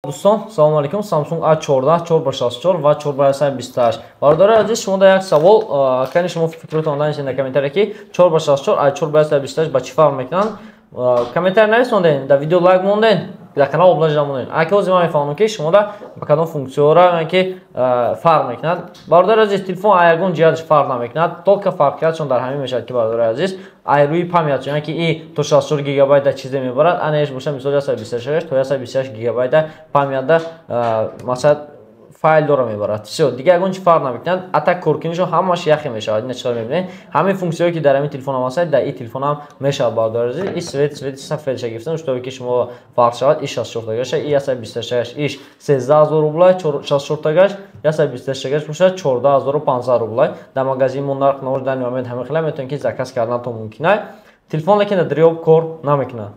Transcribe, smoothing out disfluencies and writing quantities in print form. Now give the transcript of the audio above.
دوستان سلام علیکم. سامسونگ A14 4x64 و 4x28. برادر عزیز شما در یک سوال کنی شما فکرتون دانید در کامنتاری که 4x64 4x28 با چی فرق میکنن؟ کامنتار نویسید، در ویدیو لایک موندین، در کانال ابلاج موندین. اگه از من میفهمم که شما در با کدام فونکسیون را که فرق میکنن. برادر عزیز تلفن ایرگون جهتش فرق نمیکنه. تولک فرق کرد چون در همین میشه که برادر عزیز روی پامیت چون که این 264 گیگابایت در چیزی میبرد. انش باشه مثلا 128 تا 128 گیگابایت در پامیت در مثلا فایل داره میبرد. все دیگه اگه چی فرق نمیکنه. اتک کورکینشون همش یخی میشه. این چطور میبینید؟ همین فونکسیونی که در این تلفن هم هست در این تلفن هم میشه برادر عزیز. این سویت سفید گرفتن شده که شما فرق شود. این 64 تاگش این 128 ایش 13000 روبل 64 تاگش 128 تاگش میشه 14500 روبل. در مغازه مونارک نور در نمیاد همه خیلی میتونید که زکات کردن تو ممکنه. تلفن لیکن دریاب کار نمیکنه.